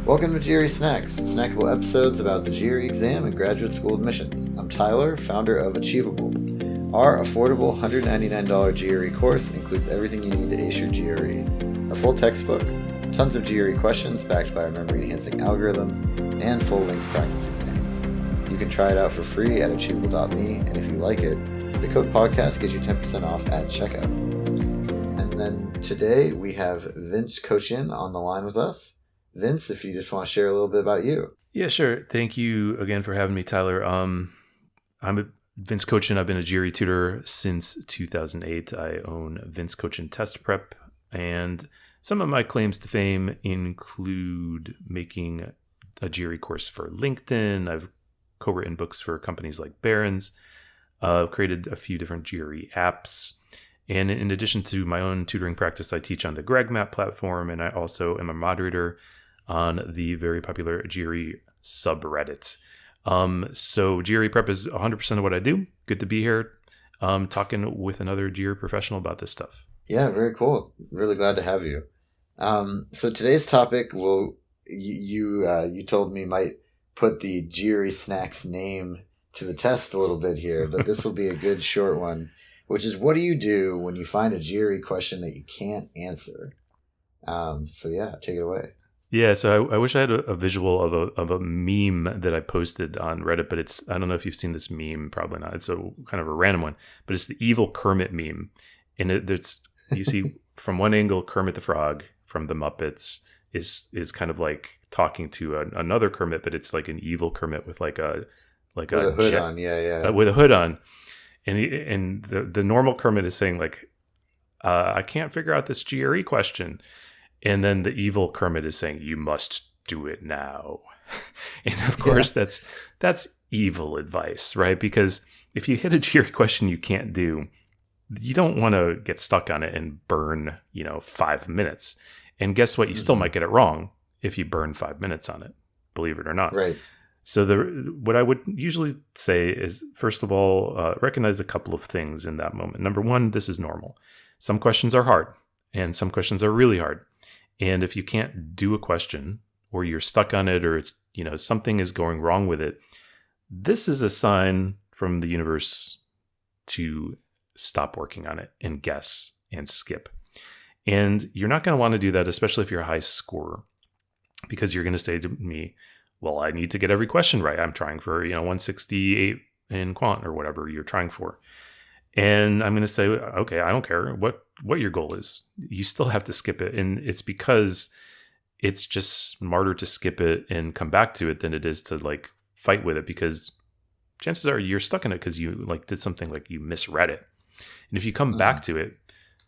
Welcome to GRE Snacks, snackable episodes about the GRE exam and graduate school admissions. I'm Tyler, founder of Achievable. Our affordable $199 GRE course includes everything you need to ace your GRE. A full textbook, tons of GRE questions backed by our memory-enhancing algorithm, and full-length practice exams. You can try it out for free at achievable.me, and if you like it, the code podcast gets you 10% off at checkout. And then today we have Vince Kotchian on the line with us. Vince, if you just want to share a little bit about you. Yeah, sure. Thank you again for having me, Tyler. I'm Vince Kotchian. I've been a GRE tutor since 2008. I own Vince Kotchian Test Prep, and some of my claims to fame include making a GRE course for LinkedIn. I've co-written books for companies like Barron's. I've created a few different GRE apps. And in addition to my own tutoring practice, I teach on the GregMap platform, and I also am a moderator on the very popular GRE subreddit. So GRE prep is 100% of what I do. Good to be here talking with another GRE professional about this stuff. Yeah, very cool. Really glad to have you. So today's topic you told me might put the GRE Snacks name to the test a little bit here, but this will be a good short one, which is, what do you do when you find a GRE question that you can't answer? So yeah, take it away. Yeah, so I wish I had a visual of a meme that I posted on Reddit, but I don't know if you've seen this meme, probably not. It's a kind of a random one, but it's the evil Kermit meme. And you see from one angle, Kermit the Frog from the Muppets is kind of like talking to another Kermit, but it's like an evil Kermit with with a hood on, yeah. With a hood on. And the normal Kermit is saying like, I can't figure out this GRE question. And then the evil Kermit is saying, you must do it now. And of course, that's evil advice, right? Because if you hit a GRE question you can't do, you don't want to get stuck on it and burn, 5 minutes. And guess what? You still might get it wrong if you burn 5 minutes on it, believe it or not. Right. So what I would usually say is, first of all, recognize a couple of things in that moment. Number one, this is normal. Some questions are hard and some questions are really hard. And if you can't do a question, or you're stuck on it, or it's, something is going wrong with it, this is a sign from the universe to stop working on it and guess and skip. And you're not going to want to do that, especially if you're a high scorer, because you're going to say to me, well, I need to get every question right. I'm trying for, 168 in quant or whatever you're trying for. And I'm going to say, okay, I don't care what your goal is. You still have to skip it. And it's because it's just smarter to skip it and come back to it than it is to like fight with it, because chances are you're stuck in it because you like did something, like you misread it. And if you come back to it,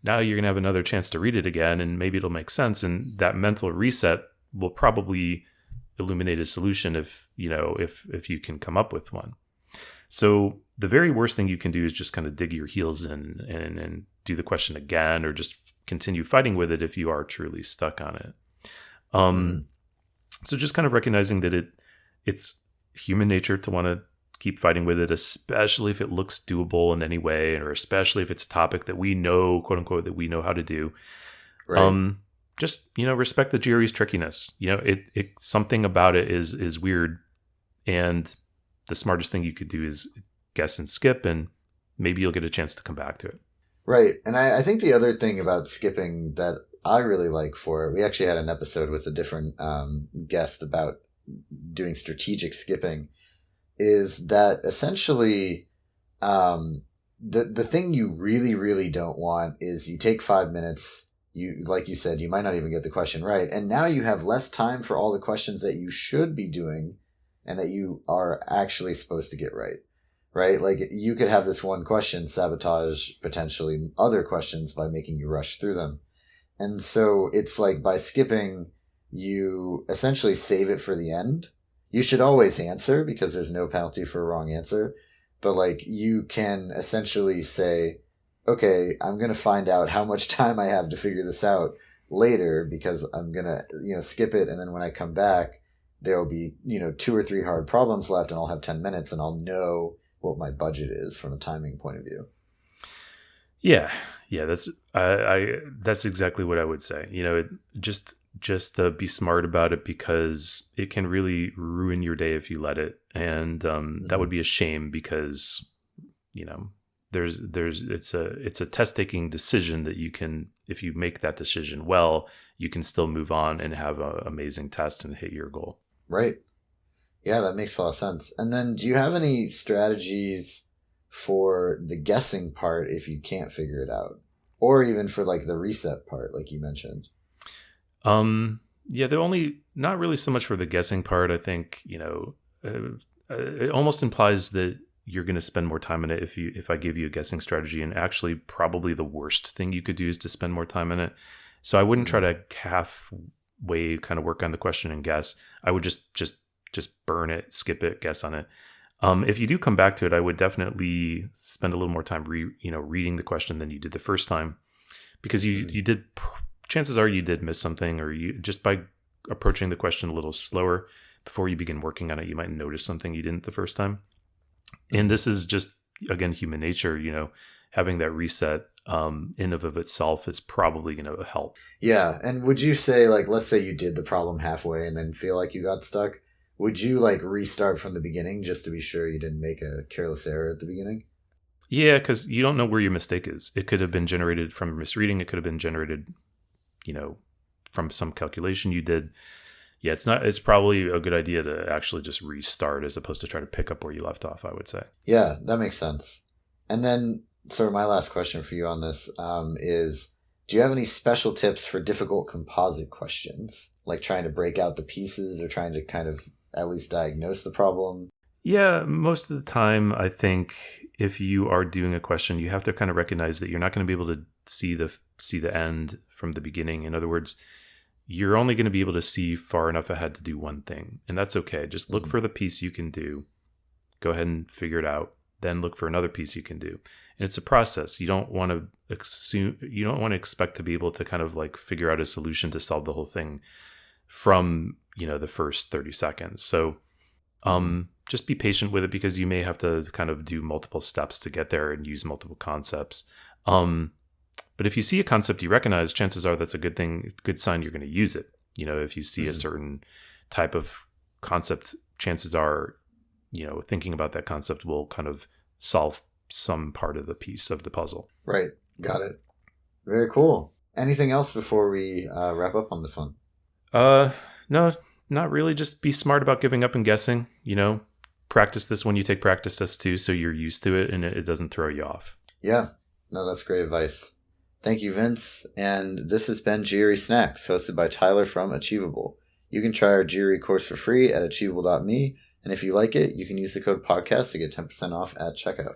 now you're going to have another chance to read it again, and maybe it'll make sense. And that mental reset will probably illuminate a solution if you can come up with one. So the very worst thing you can do is just kind of dig your heels in and do the question again, or just continue fighting with it if you are truly stuck on it. So just kind of recognizing that it's human nature to want to keep fighting with it, especially if it looks doable in any way, or especially if it's a topic that we know, quote unquote, that we know how to do. Right. Just, respect the GRE's trickiness. Something about it is weird, and the smartest thing you could do is guess and skip, and maybe you'll get a chance to come back to it. Right. And I think the other thing about skipping that I really like for it, we actually had an episode with a different guest about doing strategic skipping, is that essentially the thing you really, really don't want is you take 5 minutes, like you said, you might not even get the question right, and now you have less time for all the questions that you should be doing and that you are actually supposed to get right? Like, you could have this one question sabotage potentially other questions by making you rush through them. And so it's like, by skipping, you essentially save it for the end. You should always answer, because there's no penalty for a wrong answer. But like, you can essentially say, okay, I'm going to find out how much time I have to figure this out later, because I'm going to, skip it. And then when I come back, there'll be, 2 or 3 hard problems left, and I'll have 10 minutes, and I'll know what my budget is from a timing point of view. Yeah, that's exactly what I would say. Just just be smart about it, because it can really ruin your day if you let it. And that would be a shame, because, it's a test taking decision that you can, if you make that decision well, you can still move on and have an amazing test and hit your goal. Right. Yeah, that makes a lot of sense. And then do you have any strategies for the guessing part if you can't figure it out? Or even for like the reset part, like you mentioned? Yeah, not really so much for the guessing part. I think, it almost implies that you're going to spend more time in it if I give you a guessing strategy, and actually probably the worst thing you could do is to spend more time in it. So I wouldn't try to halfway kind of work on the question and guess. I would just burn it, skip it, guess on it. If you do come back to it, I would definitely spend a little more time reading the question than you did the first time, because you did, chances are you did miss something, or you just by approaching the question a little slower before you begin working on it, you might notice something you didn't the first time. And this is just, again, human nature, having that reset in of itself is probably going to help. Yeah. And would you say, like, let's say you did the problem halfway and then feel like you got stuck, would you like restart from the beginning just to be sure you didn't make a careless error at the beginning? Yeah, because you don't know where your mistake is. It could have been generated from misreading. It could have been generated, from some calculation you did. Yeah, it's probably a good idea to actually just restart as opposed to try to pick up where you left off, I would say. Yeah, that makes sense. And then sort of my last question for you on this is, do you have any special tips for difficult composite questions, like trying to break out the pieces or trying to kind of at least diagnose the problem? Yeah, most of the time, I think if you are doing a question, you have to kind of recognize that you're not going to be able to see the end from the beginning. In other words, you're only going to be able to see far enough ahead to do one thing, and that's okay. Just look for the piece you can do. Go ahead and figure it out. Then look for another piece you can do. And it's a process. You don't want to expect to be able to kind of like figure out a solution to solve the whole thing from, the first 30 seconds. So just be patient with it, because you may have to kind of do multiple steps to get there and use multiple concepts. But if you see a concept you recognize, chances are that's a good sign you're going to use it. If you see a certain type of concept, chances are, thinking about that concept will kind of solve some part of the piece of the puzzle. Right. Got it. Very cool. Anything else before we wrap up on this one? No, not really. Just be smart about giving up and guessing. Practice this when you take practice tests too, so you're used to it and it doesn't throw you off. Yeah. No, that's great advice. Thank you, Vince. And this has been GRE Snacks, hosted by Tyler from Achievable. You can try our GRE course for free at achievable.me. And if you like it, you can use the code podcast to get 10% off at checkout.